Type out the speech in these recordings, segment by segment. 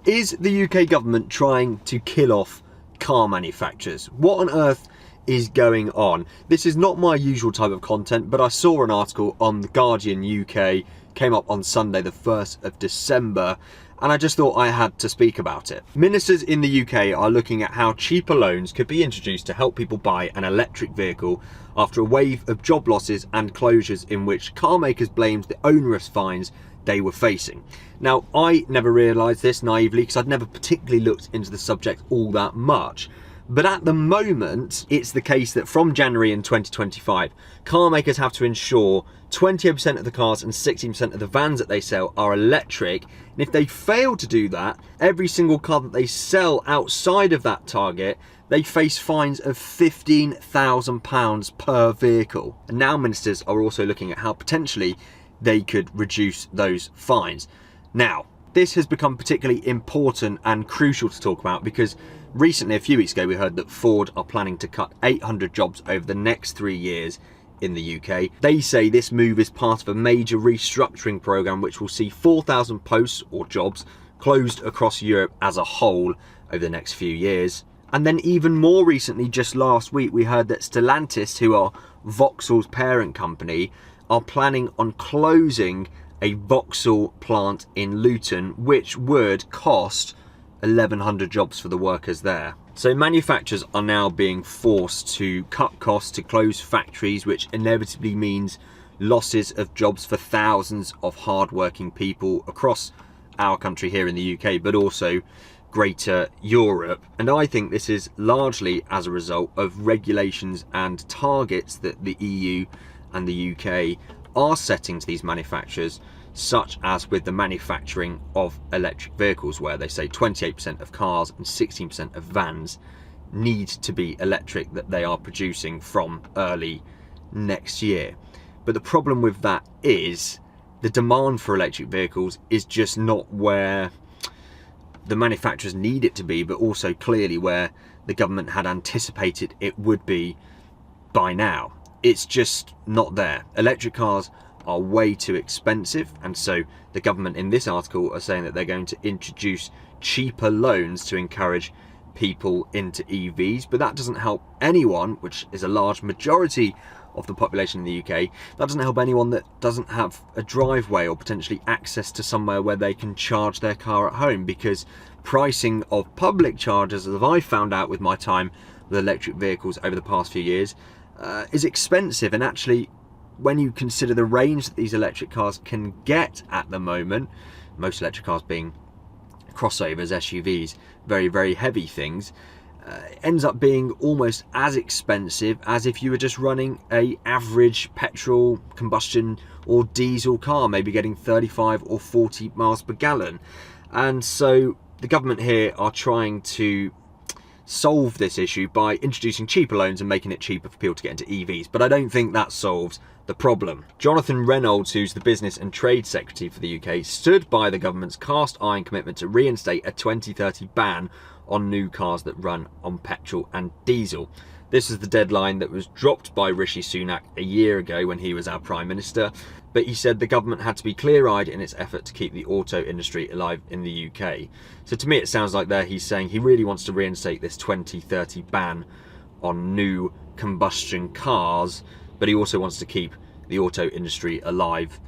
Is the UK government trying to kill off car manufacturers? What on earth is going on? This is not my usual type of content, but I saw an article on The Guardian UK, came up on Sunday the 1st of December, and I just thought I had to speak about it. Ministers in the UK are looking at how cheaper loans could be introduced to help people buy an electric vehicle after a wave of job losses and closures in which car makers blamed the onerous fines they were facing. Now, I never realised this naively because I'd never particularly looked into the subject all that much. But at the moment, it's the case that from January in 2025, car makers have to ensure 28% of the cars and 16% of the vans that they sell are electric. And if they fail to do that, every single car that they sell outside of that target, they face fines of £15,000 per vehicle. And now ministers are also looking at how potentially they could reduce those fines. Now, this has become particularly important and crucial to talk about because recently, a few weeks ago, we heard that Ford are planning to cut 800 jobs over the next 3 years in the UK. They say this move is part of a major restructuring programme which will see 4,000 posts or jobs closed across Europe as a whole over the next few years. And then even more recently, just last week, we heard that Stellantis, who are Vauxhall's parent company, are planning on closing a Vauxhall plant in Luton, which would cost 1,100 jobs for the workers there. So manufacturers are now being forced to cut costs, to close factories, which inevitably means losses of jobs for thousands of hard-working people across our country here in the UK, but also greater Europe. And I think this is largely as a result of regulations and targets that the EU and the UK are setting to these manufacturers, such as with the manufacturing of electric vehicles, where they say 28% of cars and 16% of vans need to be electric that they are producing from early next year. But the problem with that is the demand for electric vehicles is just not where the manufacturers need it to be, but also clearly where the government had anticipated it would be by now. It's just not there. Electric cars are way too expensive, and so the government in this article are saying that they're going to introduce cheaper loans to encourage people into EVs, but that doesn't help anyone, which is a large majority of the population in the UK. That doesn't help anyone that doesn't have a driveway or potentially access to somewhere where they can charge their car at home, because pricing of public chargers, as I found out with my time with electric vehicles over the past few years, is expensive. And actually, when you consider the range that these electric cars can get at the moment, most electric cars being crossovers, SUVs, very, very heavy things, ends up being almost as expensive as if you were just running a average petrol, combustion or diesel car, maybe getting 35 or 40 miles per gallon. And so the government here are trying to solve this issue by introducing cheaper loans and making it cheaper for people to get into EVs, but I don't think that solves the problem. Jonathan Reynolds, who's the Business and Trade Secretary for the UK, stood by the government's cast iron commitment to reinstate a 2030 ban on new cars that run on petrol and diesel. This is the deadline that was dropped by Rishi Sunak a year ago when he was our Prime Minister, but he said the government had to be clear-eyed in its effort to keep the auto industry alive in the UK. So to me it sounds like there he's saying he really wants to reinstate this 2030 ban on new combustion cars, but he also wants to keep the auto industry alive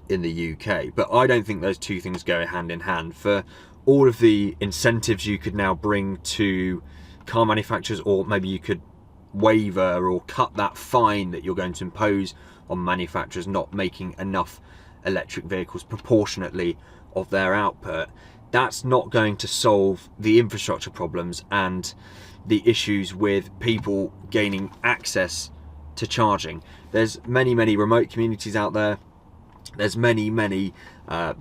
in the UK. But I don't think those two things go hand in hand. For all of the incentives you could now bring to car manufacturers, or maybe you could waiver or cut that fine that you're going to impose on manufacturers not making enough electric vehicles proportionately of their output, that's not going to solve the infrastructure problems and the issues with people gaining access to charging. There's many remote communities out there. There's many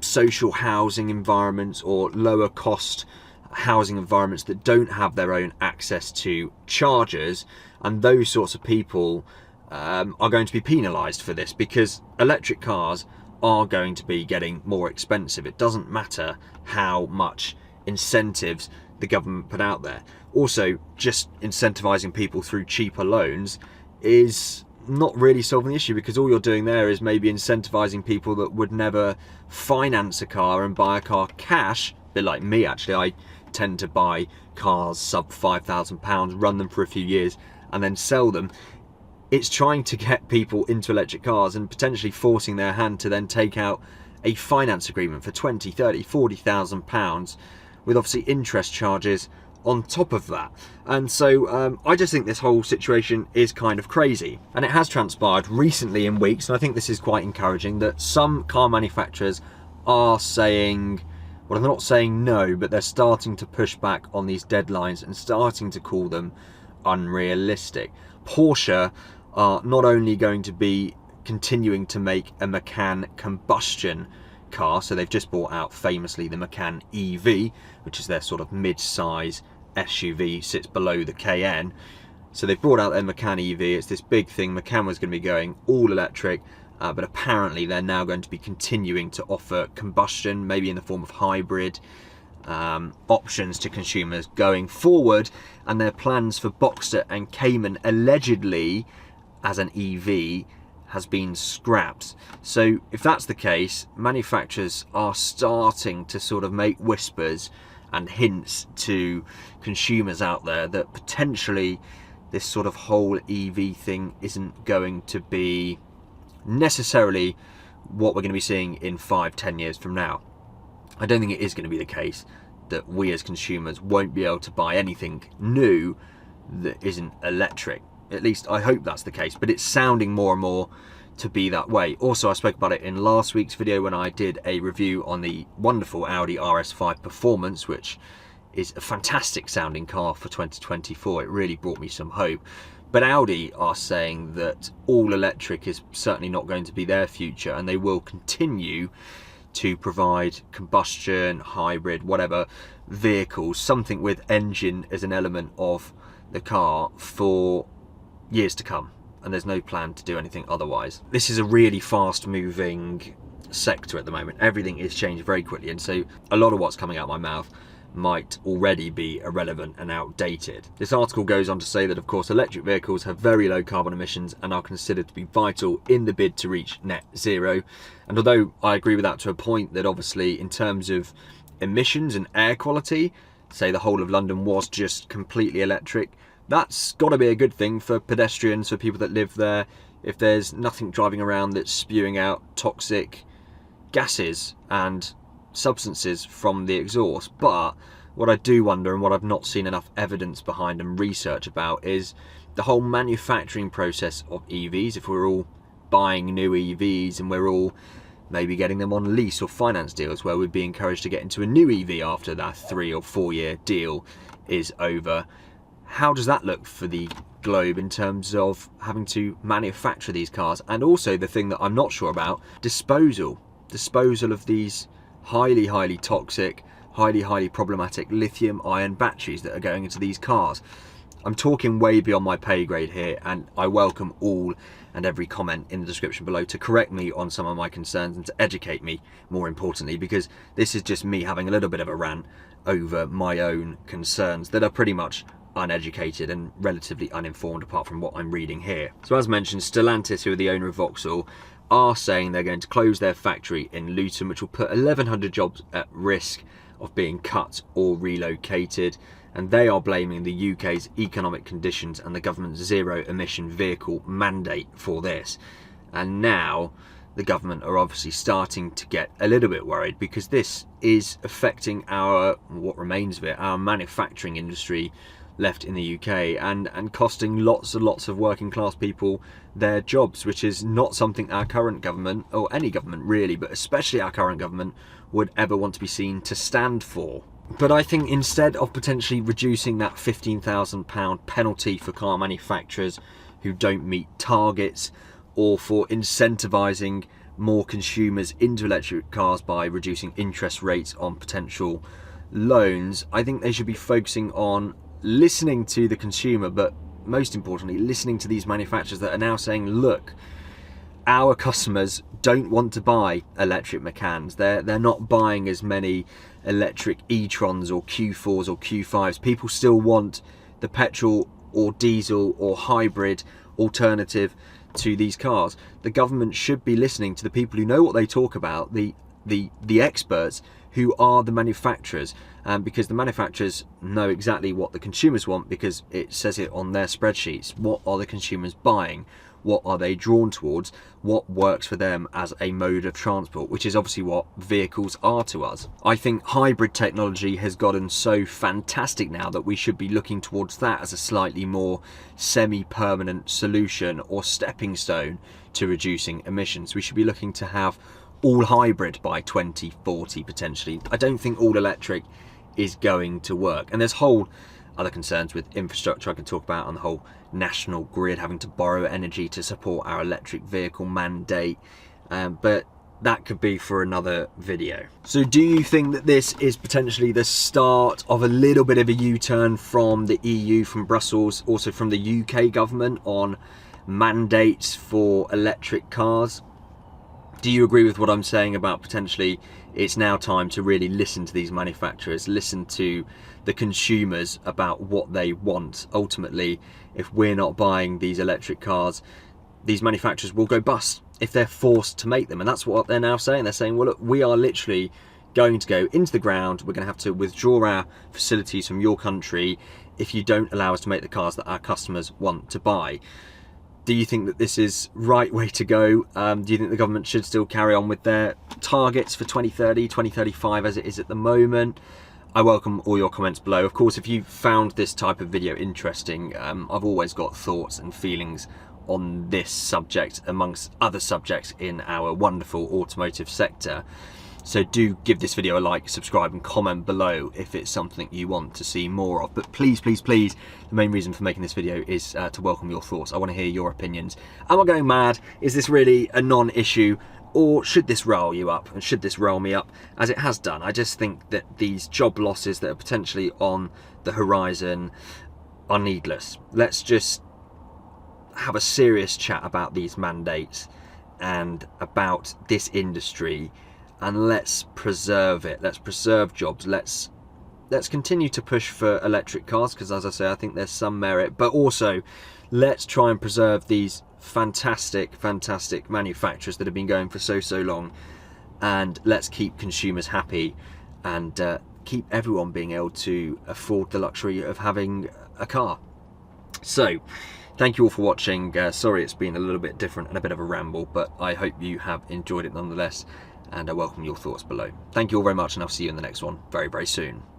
social housing environments or lower cost housing environments that don't have their own access to chargers, and those sorts of people are going to be penalised for this, because electric cars are going to be getting more expensive. It doesn't matter how much incentives the government put out there. Also, just incentivising people through cheaper loans is not really solving the issue, because all you're doing there is maybe incentivising people that would never finance a car and buy a car cash bit like me actually. I tend to buy cars sub £5,000, run them for a few years and then sell them. It's trying to get people into electric cars and potentially forcing their hand to then take out a finance agreement for 20, 30, 40,000 pounds with obviously interest charges on top of that. And so I just think this whole situation is kind of crazy. And it has transpired recently in weeks, and I think this is quite encouraging, that some car manufacturers are saying, well, they're not saying no, but they're starting to push back on these deadlines and starting to call them unrealistic. Porsche are not only going to be continuing to make a Macan combustion car, so they've just brought out famously the Macan EV, which is their sort of mid-size SUV, sits below the Cayenne. So they've brought out their Macan EV. It's this big thing. Macan was going to be going all electric, but apparently they're now going to be continuing to offer combustion, maybe in the form of hybrid options to consumers going forward. And their plans for Boxster and Cayman, allegedly as an EV, has been scrapped. So if that's the case, manufacturers are starting to sort of make whispers and hints to consumers out there that potentially this sort of whole EV thing isn't going to be necessarily what we're going to be seeing in 5-10 years from now. I don't think it is going to be the case that we as consumers won't be able to buy anything new that isn't electric. At least I hope that's the case, but it's sounding more and more to be that way. Also, I spoke about it in last week's video when I did a review on the wonderful Audi RS5 Performance, which is a fantastic sounding car for 2024. It really brought me some hope. But Audi are saying that all electric is certainly not going to be their future, and they will continue to provide combustion, hybrid, whatever vehicles, something with engine as an element of the car for years to come. And there's no plan to do anything otherwise. This is a really fast moving sector at the moment. Everything is changed very quickly, and so a lot of what's coming out my mouth might already be irrelevant and outdated. This article goes on to say that, of course, electric vehicles have very low carbon emissions and are considered to be vital in the bid to reach net zero. And although I agree with that to a point, that obviously in terms of emissions and air quality, say the whole of London was just completely electric, that's got to be a good thing for pedestrians, for people that live there, if there's nothing driving around that's spewing out toxic gases and substances from the exhaust. But what I do wonder, and what I've not seen enough evidence behind and research about, is the whole manufacturing process of EVs. If we're all buying new EVs and we're all maybe getting them on lease or finance deals where we'd be encouraged to get into a new EV after that 3 or 4 year deal is over, how does that look for the globe in terms of having to manufacture these cars? And also the thing that I'm not sure about, disposal of these highly toxic, highly problematic lithium ion batteries that are going into these cars. I'm talking way beyond my pay grade here, and I welcome all and every comment in the description below to correct me on some of my concerns and to educate me, more importantly, because this is just me having a little bit of a rant over my own concerns that are pretty much uneducated and relatively uninformed apart from what I'm reading here. So as mentioned, Stellantis, who are the owner of Vauxhall, are saying they're going to close their factory in Luton, which will put 1,100 jobs at risk of being cut or relocated. And they are blaming the UK's economic conditions and the government's zero emission vehicle mandate for this. And now the government are obviously starting to get a little bit worried, because this is affecting what remains of it, our manufacturing industry left in the UK, and costing lots and lots of working class people their jobs, which is not something our current government, or any government really, but especially our current government, would ever want to be seen to stand for. But I think instead of potentially reducing that £15,000 penalty for car manufacturers who don't meet targets, or for incentivising more consumers into electric cars by reducing interest rates on potential loans, I think they should be focusing on listening to the consumer, but most importantly listening to these manufacturers that are now saying, look, our customers don't want to buy electric Macans. They're not buying as many electric e-trons or Q4s or Q5s. People still want the petrol or diesel or hybrid alternative to these cars. The government should be listening to the people who know what they talk about, the experts who are the manufacturers, because the manufacturers know exactly what the consumers want, because it says it on their spreadsheets. What are the consumers buying? What are they drawn towards? What works for them as a mode of transport, which is obviously what vehicles are to us. I think hybrid technology has gotten so fantastic now that we should be looking towards that as a slightly more semi-permanent solution or stepping stone to reducing emissions. We should be looking to have all hybrid by 2040 potentially. I don't think all electric is going to work, and there's whole other concerns with infrastructure I can talk about, on the whole national grid having to borrow energy to support our electric vehicle mandate, but that could be for another video. So do you think that this is potentially the start of a little bit of a U-turn from the EU, from Brussels, also from the UK government on mandates for electric cars? Do you agree with what I'm saying about potentially it's now time to really listen to these manufacturers, listen to the consumers about what they want? Ultimately, if we're not buying these electric cars, these manufacturers will go bust if they're forced to make them. And that's what they're now saying. They're saying, well, look, we are literally going to go into the ground. We're going to have to withdraw our facilities from your country if you don't allow us to make the cars that our customers want to buy. Do you think that this is right way to go? Do you think the government should still carry on with their targets for 2030, 2035 as it is at the moment? I welcome all your comments below. Of course, if you found this type of video interesting, I've always got thoughts and feelings on this subject amongst other subjects in our wonderful automotive sector. So do give this video a like, subscribe and comment below if it's something you want to see more of. But please, please, please, the main reason for making this video is to welcome your thoughts. I want to hear your opinions. Am I going mad? Is this really a non-issue? Or should this rile you up, and should this rile me up as it has done? I just think that these job losses that are potentially on the horizon are needless. Let's just have a serious chat about these mandates and about this industry, and let's preserve it. Let's preserve jobs. Let's continue to push for electric cars, because as I say, I think there's some merit, but also let's try and preserve these fantastic manufacturers that have been going for so long, and let's keep consumers happy and keep everyone being able to afford the luxury of having a car. So thank you all for watching. Sorry it's been a little bit different and a bit of a ramble, but I hope you have enjoyed it nonetheless, and I welcome your thoughts below. Thank you all very much, and I'll see you in the next one very soon.